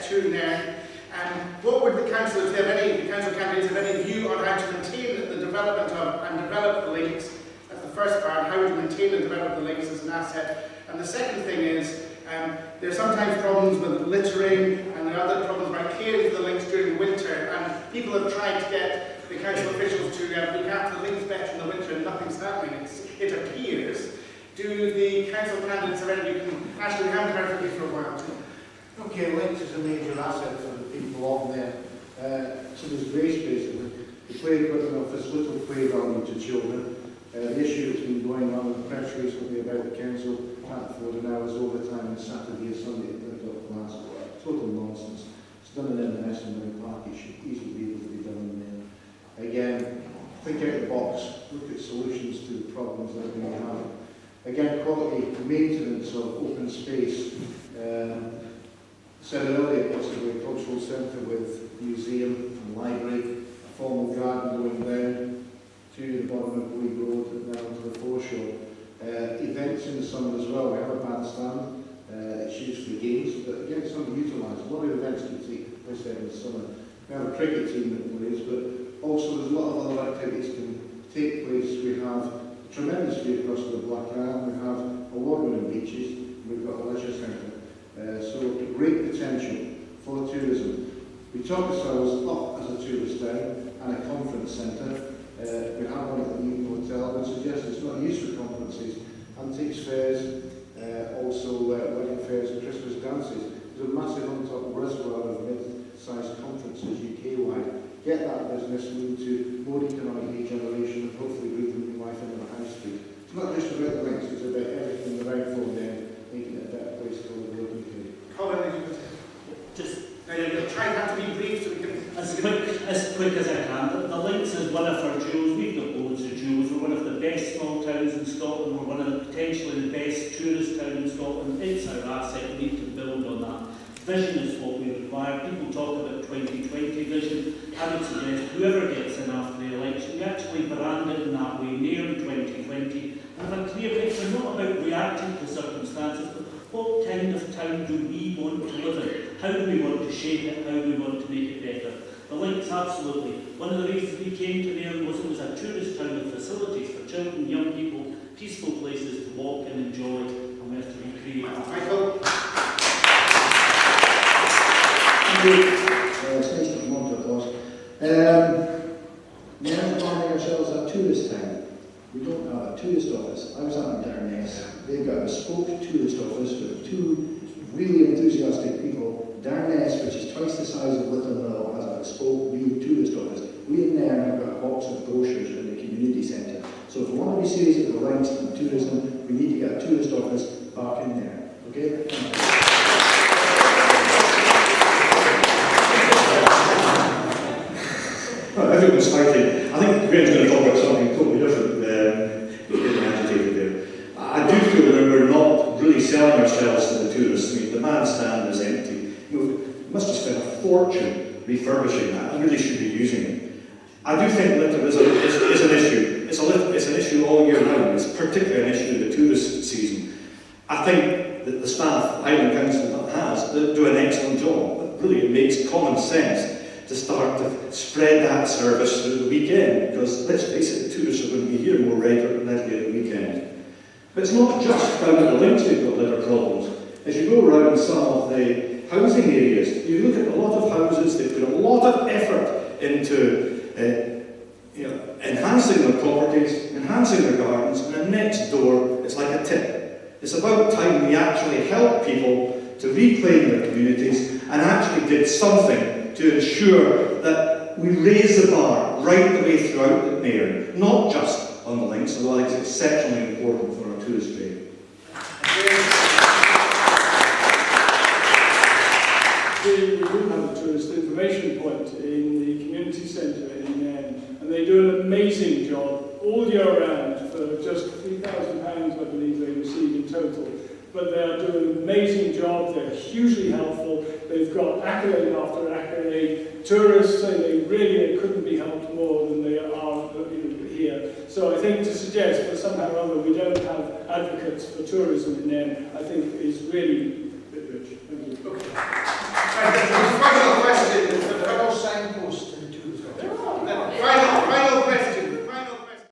to Nairn. What would the council, if they have any, the council candidates have any view on how to maintain the development of and develop the links? That's the first part, how to maintain and develop the links as an asset. And the second thing is, there are sometimes problems with littering, and there are other problems by caring for the links during the winter, and people have tried to get the council officials to look after the links better in the winter, and nothing's happening, it appears. Do the council candidates have any, Ashley, we haven't heard from you for a while. Okay, links is a major asset for the people on there. So there's Grace basically. The play equipment offers little play value to children. The issue that's been going on in the press recently about the council can't afford an hour's overtime on Saturday or Sunday at the class. Total nonsense. It's done in Inverness and Murray Park. It should easily be able to be done in there. Again, think out the box. Look at solutions to the problems that we have. Again, quality maintenance of open space. Said earlier, possibly a cultural centre with museum and library, a formal garden going down to the bottom of Glebe Road and down to the foreshore. Events in the summer as well. We have a bandstand. It's used for games, but again, it's underutilised. A lot of events can take place there in the summer. We have a cricket team that plays, but also there's a lot of other activities can take place. We have a tremendous view across the Black Isle. We have award-winning beaches. We've got a leisure centre. So great potential for tourism. We talk ourselves up as a tourist town and a conference centre. We have one at the Newton Hotel and suggest it's not used for conferences. Antiques fairs, also wedding fairs and Christmas dances. There's a massive on-top reservoir of mid-sized conferences UK-wide. Get that business moved to more economic regeneration and hopefully breathing new life into the high street. It's not just about the links, it's about everything around from there, making it a better place to live. Just try not to be brief so we can... As quick as I can. The links is one of our jewels. We've got loads of jewels. We're one of the best small towns in Scotland. We're one of the potentially the best tourist towns in Scotland. It's our asset. We need to build on that. Vision is what we require. People talk about 2020 vision. I would suggest whoever gets in after the election, we actually brand it in that way, near 2020. And have a clear picture, not about reacting to circumstances, but what kind of town do we want to live in? How do we want to shape it? How do we want to make it better? The links, absolutely. One of the reasons we came to Nairn was it was a tourist town with facilities for children, young people, peaceful places to walk and enjoy, and we have to recreate that. Michael? It's nice to come on to applause. Nairn's finding ourselves a tourist town. We don't have a tourist office. I was out in Darness. They've got a bespoke tourist office with two really enthusiastic people. Darness, which is twice the size of Little Mill, has a bespoke real tourist office. We in Nairn have got a box of brochures in the community centre. So if we want to be serious about the links and tourism, we need to get a tourist office back in there. Okay? Well, everyone's fighting. I think Graham's going to talk about something totally different. Getting agitated there. I do feel that we're not really selling ourselves to the tourists. I mean, the bandstand is empty. We must have spent a fortune refurbishing that. I really should be using it. I do think litter is an issue. It's an issue all year round. It's particularly an issue in the tourist season. I think that the staff Highland Council has do an excellent job. But really, it makes common sense to start to spread that service through the weekend, because let's face it, tourists are going to be here more regularly at the weekend. But it's not just down at the links we've got litter problems. As you go around some of the housing areas, you look at a lot of houses, they put a lot of effort into enhancing their properties, enhancing their gardens, and then next door it's like a tip. It's about time we actually help people to reclaim their communities and actually did something to ensure that we raise the bar right the way throughout the Nairn, not just on the links, although it's exceptionally important for our tourist trade. We do have a tourist information point in the community centre in Nairn, and they do an amazing job all year round for just £3,000, I believe they receive in total. But they are doing an amazing job, they're hugely helpful, they've got accolade after accolade. Tourists say they really couldn't be helped more than they are here. So I think to suggest that somehow or other we don't have advocates for tourism in Nairn, I think is really a bit rich. Thank you. Okay.